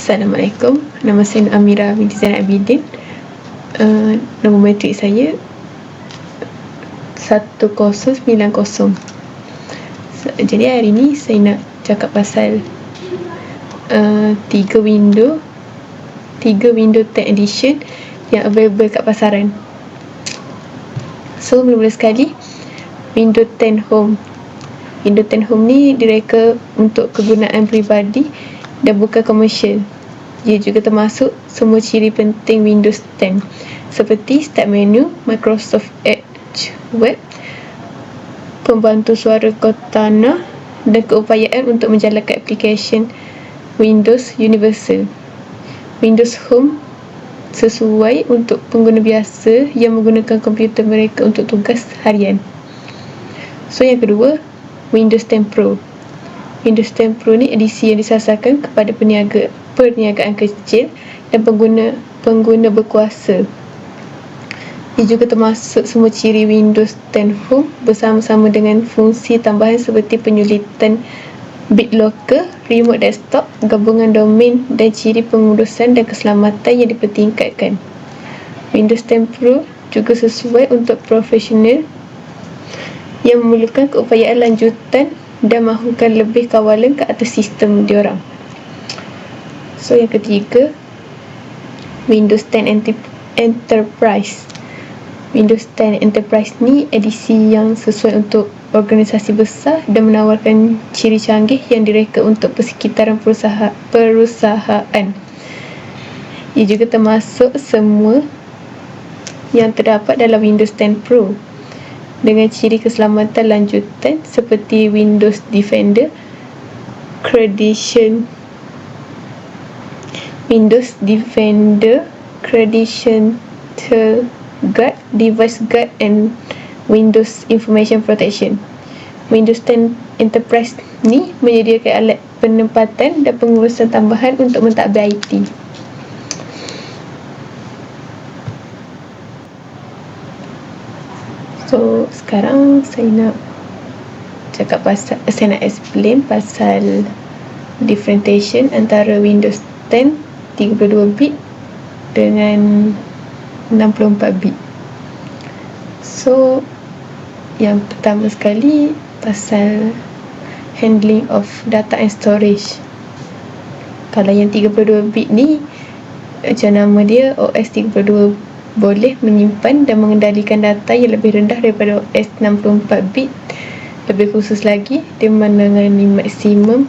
Assalamualaikum, nama saya Amira binti Zainal Abidin. Nombor matrik saya 1090. Jadi hari ni saya nak cakap pasal 3 window 10 edition yang available kat pasaran. So mula-mula sekali, Windows 10 Home. Windows 10 Home ni direka untuk kegunaan peribadi dan bukan komersial. Ia juga termasuk semua ciri penting Windows 10 seperti Start Menu, Microsoft Edge Web, pembantu suara Cortana dan keupayaan untuk menjalankan aplikasi Windows Universal. Windows Home sesuai untuk pengguna biasa yang menggunakan komputer mereka untuk tugas harian. So yang kedua, Windows 10 Pro. Windows 10 Pro ni edisi yang disasarkan kepada perniagaan kecil dan pengguna berkuasa. Ia juga termasuk semua ciri Windows 10 Home bersama-sama dengan fungsi tambahan seperti penyulitan BitLocker, remote desktop, gabungan domain dan ciri pengurusan dan keselamatan yang dipertingkatkan. Windows 10 Pro juga sesuai untuk profesional yang memerlukan keupayaan lanjutan dan mahukan lebih kawalan ke atas sistem diorang. So yang ketiga, Windows 10 Enterprise. Windows 10 Enterprise ni edisi yang sesuai untuk organisasi besar dan menawarkan ciri canggih yang direka untuk persekitaran perusahaan. Ia juga termasuk semua yang terdapat dalam Windows 10 Pro dengan ciri keselamatan lanjutan seperti Windows Defender, Credential Guard, Device Guard and Windows Information Protection. Windows 10 Enterprise ni menyediakan alat penempatan dan pengurusan tambahan untuk mentadbir IT. So sekarang saya nak explain pasal differentiation antara Windows 10 32 bit dengan 64 bit. So yang pertama sekali pasal handling of data and storage. Kalau yang 32 bit ni, macam nama dia, OS 32 boleh menyimpan dan mengendalikan data yang lebih rendah daripada OS 64 bit. Lebih khusus lagi, dia menangani maksimum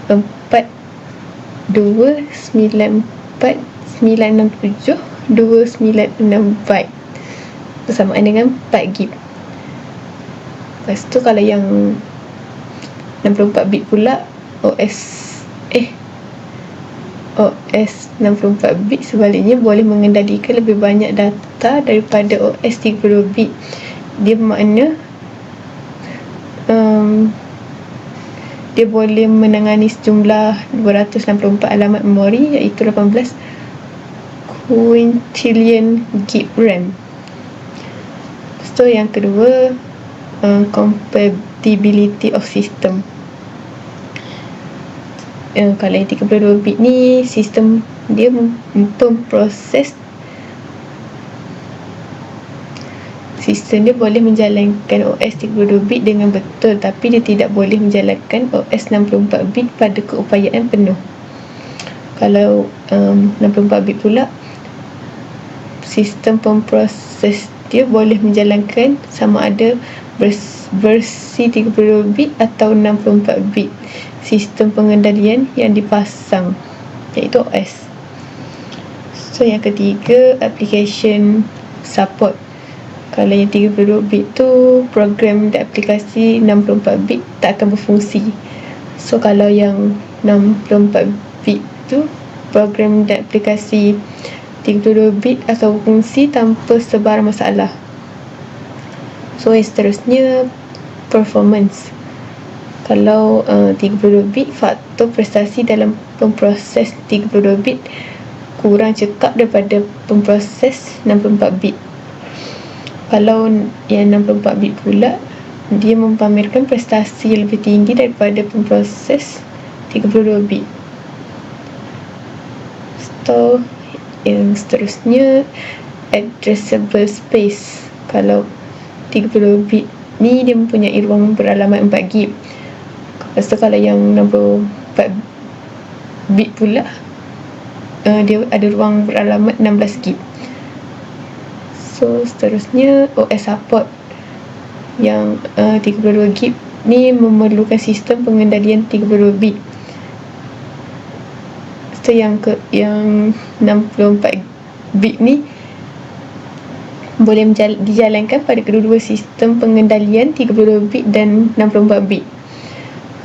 4294967 byte bersamaan dengan 4 GB. Lepas tu kalau yang 64 bit pula, OS 64 bit sebaliknya boleh mengendalikan lebih banyak data daripada OS 32 bit. Dia bermakna dia boleh menangani sejumlah 264 alamat memori, iaitu 18 quintillion gig RAM. So yang kedua, compatibility of system. Kalau yang 32 bit ni, sistem dia memproses, sistem dia boleh menjalankan OS 32 bit dengan betul, tapi dia tidak boleh menjalankan OS 64 bit pada keupayaan penuh. Kalau 64 bit pula, sistem pemproses dia boleh menjalankan sama ada versi 32 bit atau 64 bit sistem pengendalian yang dipasang, iaitu OS. So yang ketiga, application support. Kalau yang 32 bit tu, program dan aplikasi 64 bit tak akan berfungsi. So kalau yang 64 bit tu, program dan aplikasi 32 bit akan berfungsi tanpa sebarang masalah. So yang seterusnya, performance. Kalau 32 bit, faktor prestasi dalam pemproses 32 bit kurang cekap daripada pemproses 64 bit. Kalau yang 64 bit pula, dia mempamerkan prestasi yang lebih tinggi daripada pemproses 32 bit. Atau yang seterusnya, addressable space. Kalau 32 bit ni dia mempunyai ruang beralamat 4 gig. Lepas tu kalau yang 64 bit pula, dia ada ruang beralamat 16 gig. So seterusnya, OS support yang 32 gig ni memerlukan sistem pengendalian 32 bit. So yang 64 bit ni boleh dijalankan pada kedua-dua sistem pengendalian 32 bit dan 64 bit.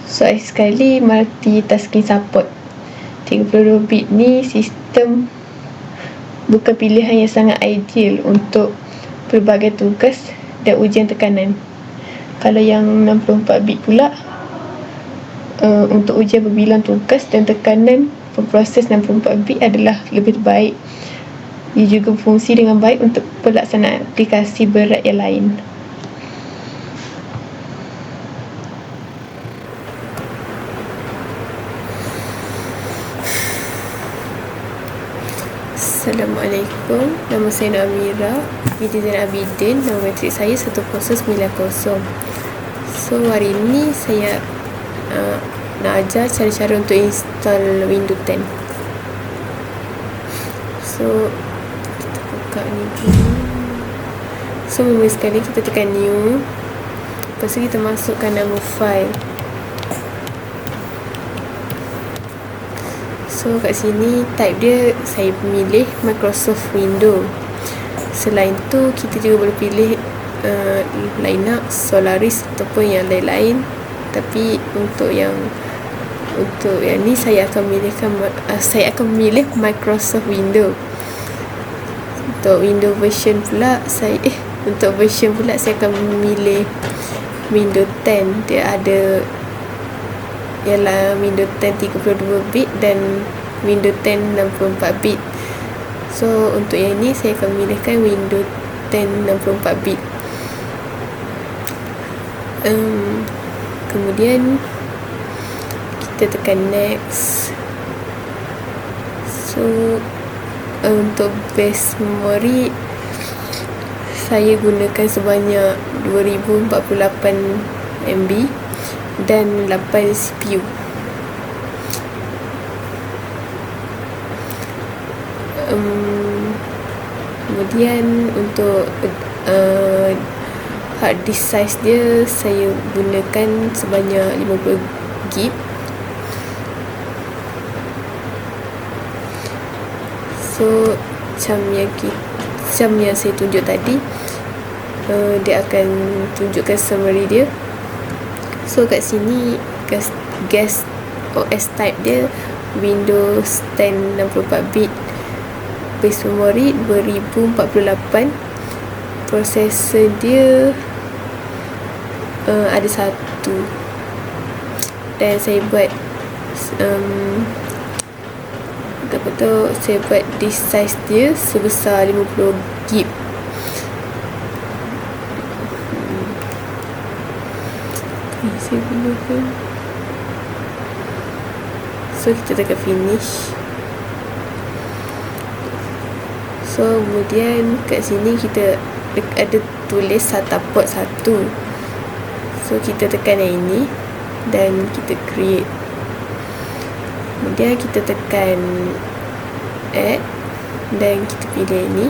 So sekali multitasking support. 32 bit ni sistem bukan pilihan yang sangat ideal untuk pelbagai tugas dan ujian tekanan. Kalau yang 64 bit pula, untuk ujian berbilang tugas dan tekanan, pemproses 64 bit adalah lebih baik. Ia juga berfungsi dengan baik untuk pelaksanaan aplikasi berat yang lain. Assalamualaikum, nama saya Amira binti Zainal Abidin. Nama matrik saya 1090. So hari ini saya nak ajar cara-cara untuk install Windows 10. So kita buka ni dulu. So mula sekali kita tekan new. Lepas tu kita masukkan nama file. So kat sini type dia saya pilih Microsoft Windows. Selain tu kita juga boleh pilih Linux, Solaris ataupun yang lain-lain. Tapi untuk yang ni saya akan memilih Microsoft Windows. Untuk Windows version pula saya akan memilih Windows 10. Dia ada ialah Windows 10 32 bit dan Windows 10 64 bit. So untuk yang ni saya akan memilihkan Windows 10 64 bit. Kemudian kita tekan next. So untuk base memory saya gunakan sebanyak 2048 MB dan 8 CPU. Kemudian untuk hard disk size dia saya gunakan sebanyak 50 GB. So macam yang saya tunjuk tadi, dia akan tunjukkan summary dia. So kat sini guest OS type dia Windows 10 64 bit, base memory 2048, processor dia ada satu, dan saya buat saya buat disk size dia sebesar 50 GB. Saya gunakan. So kita tekan finish. So kemudian kat sini kita ada tulis SATA port 1. So kita tekan yang ini dan kita create. Kemudian kita tekan add dan kita pilih ini.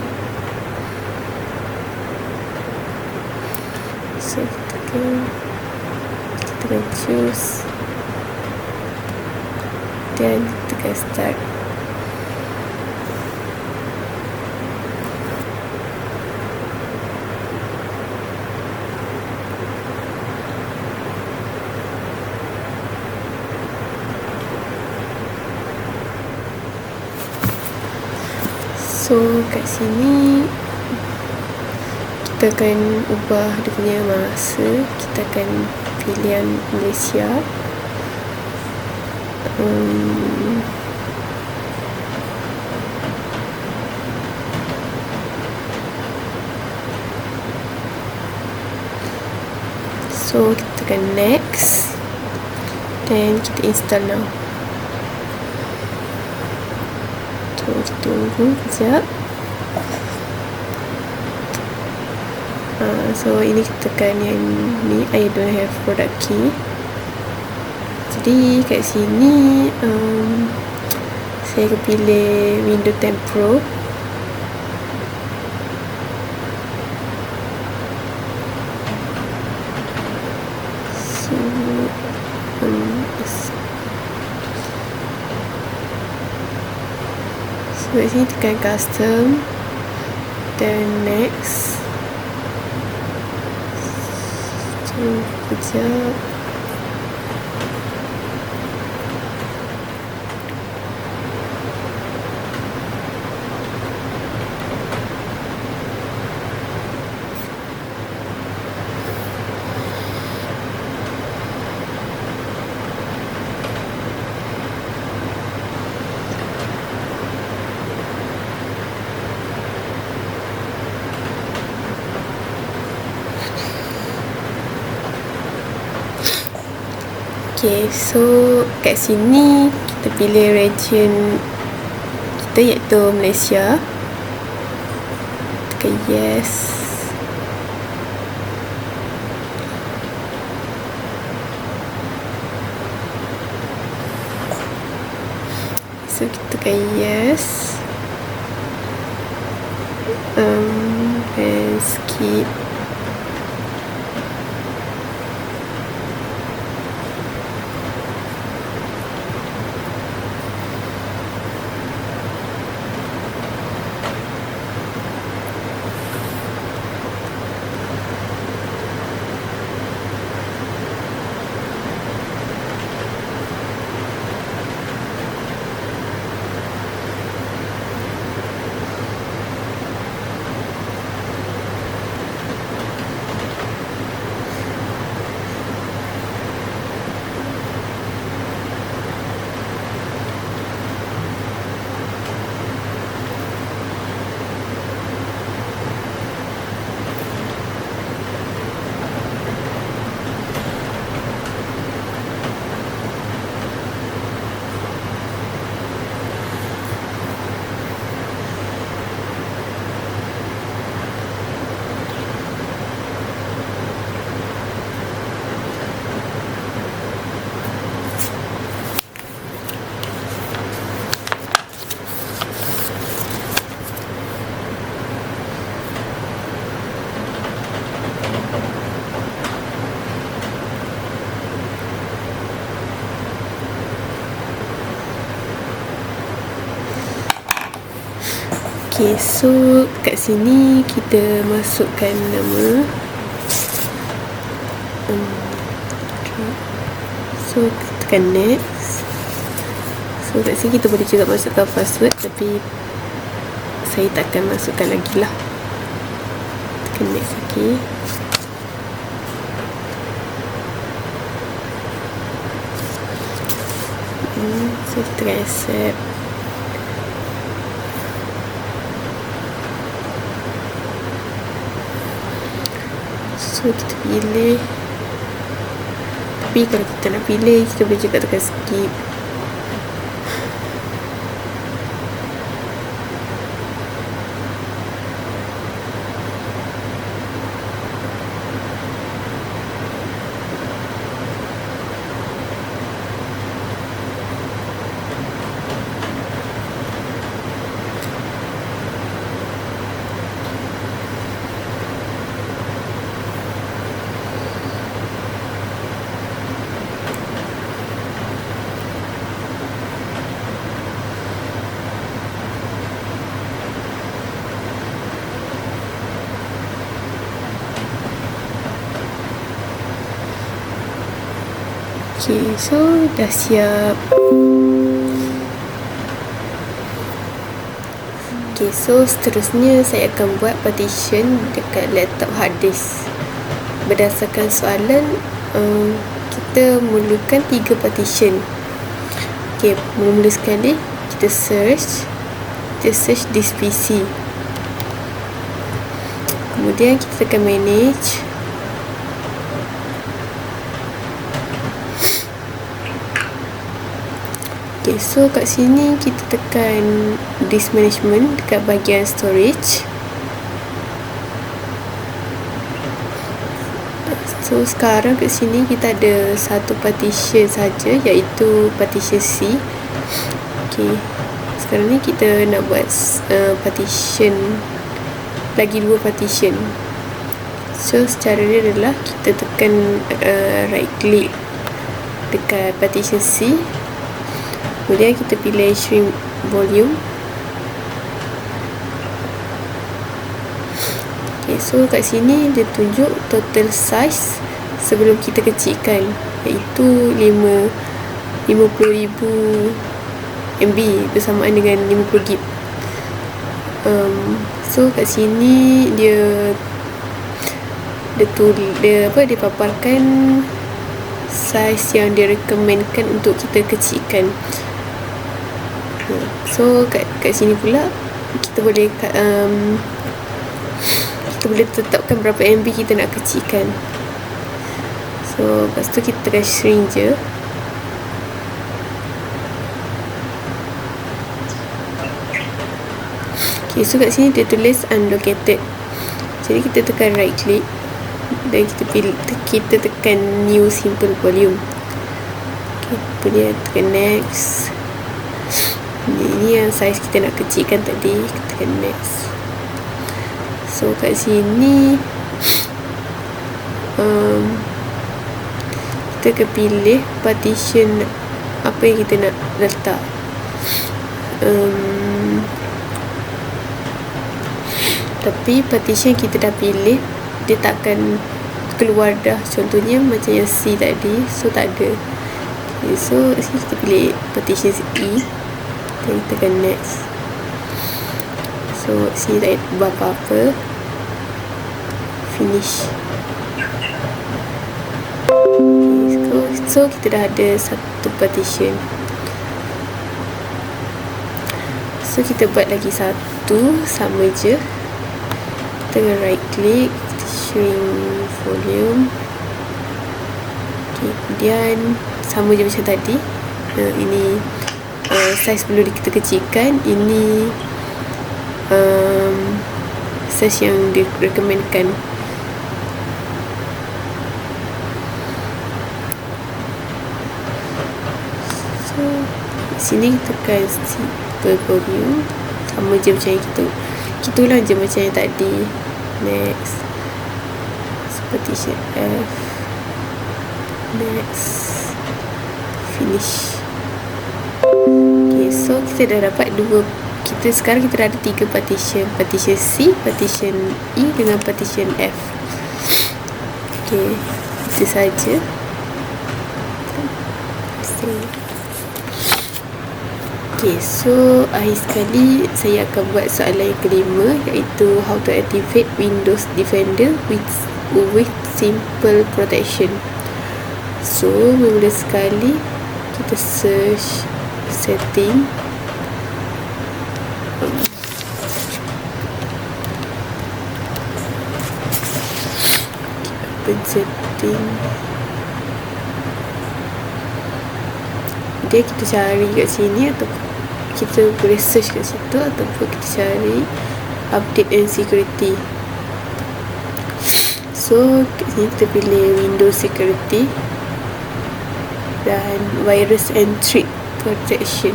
So kita tekan choose dan tekan start. So kat sini kita akan ubah dia punya masa. Kita akan pilih yang Malaysia. So kita tekan next dan kita install now. Tunggu kejap. So ini kita tekan yang ni, I don't have product key. Jadi kat sini saya akan pilih Windows 10 Pro. So kat sini tekan custom dan next. Kejap. Okay, so kat sini kita pilih region kita iaitu Malaysia. Tekan yes. So kita tekan yes. And skip. Okay, so kat sini kita masukkan nama. So tekan next. So kat sini kita boleh juga masukkan password, tapi saya takkan masukkan lagi lah. Tekan next lagi. So kita tekan accept. So kita pilih, tapi kalau kita nak pilih kita boleh juga tekan skip. Okay, so dah siap. Okay, so seterusnya saya akan buat partition dekat laptop hard disk. Berdasarkan soalan, kita memerlukan 3 partition. Okay, mula-mula sekali kita search this PC. Kemudian kita tekan manage. Okay, so kat sini kita tekan disk management dekat bahagian storage. So sekarang kat sini kita ada satu partition saja, iaitu partition C. Okay, sekarang ni kita nak buat partition, lagi 2 partition. So secara dia adalah kita tekan right click dekat partition C, kemudian kita pilih shrink volume. Okay, so kat sini dia tunjuk total size sebelum kita kecilkan, iaitu 50,000 MB bersamaan dengan 50 GB. So kat sini dia paparkan saiz yang direkomendkan untuk kita kecilkan. So kat sini pula kita boleh tetapkan berapa MB kita nak kecilkan. So lepas tu kita tekan shrink je. Okay, so kat sini dia tulis unlocated. Jadi kita tekan right click dan kita tekan new simple volume. Okay, kemudian tekan next. Ini yang saiz kita nak kecilkan tadi, kita tekan next. So kat sini kita akan pilih partition apa yang kita nak letak. Tapi partition kita dah pilih, dia tak akan keluar dah. Contohnya macam yang C tadi, so tak ada. Okay, so sini kita pilih partition E dan kita tekan next. So sini tak buat apa-apa, finish. Okay, so kita dah ada satu partition. So kita buat lagi satu, sama je. Kita right click, shrink volume. Okay, kemudian sama je macam tadi. Ini saiz perlu kita kecilkan. Ini saiz yang direkomendkan. So sini kita tekan simple volume, sama je macam yang kita ulang je macam yang tadi. Next, partition F, next, finish. Okay, so kita dah dapat sekarang kita dah ada 3 partition C, partition E dengan partition F. Okay, itu saja. Okay, so akhir sekali saya akan buat soalan yang kelima, iaitu how to activate Windows Defender with simple protection. So mula sekali kita search setting. Open setting. Dia kita cari kat sini, atau kita boleh search kat situ, ataupun kita cari update and security. So kat sini kita pilih Windows security dan virus and threat protection.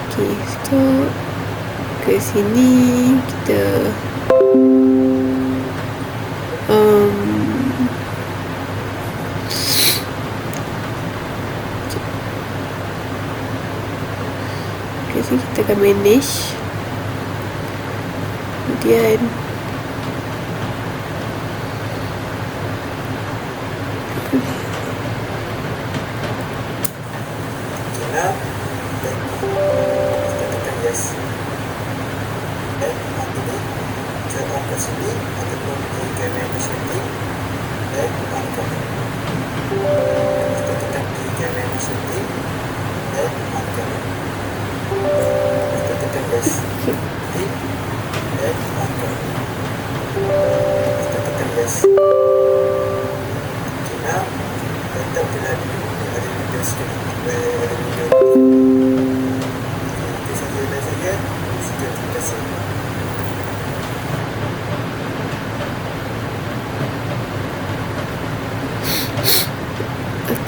Okay, so ke sini kita kita akan manage, kemudian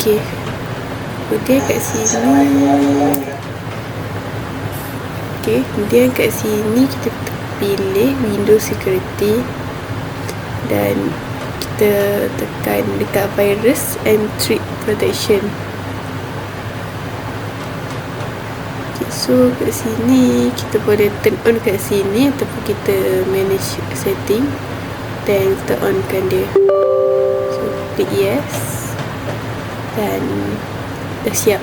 Okey, kemudian kat sini, kemudian kat sini kita pilih window security dan kita tekan dekat virus and threat protection. Okay, so kat sini kita boleh turn on kat sini ataupun kita manage setting dan kita onkan dia. So klik yes dan dah siap.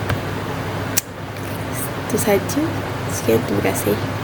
Itu saja. Sekian, terima kasih.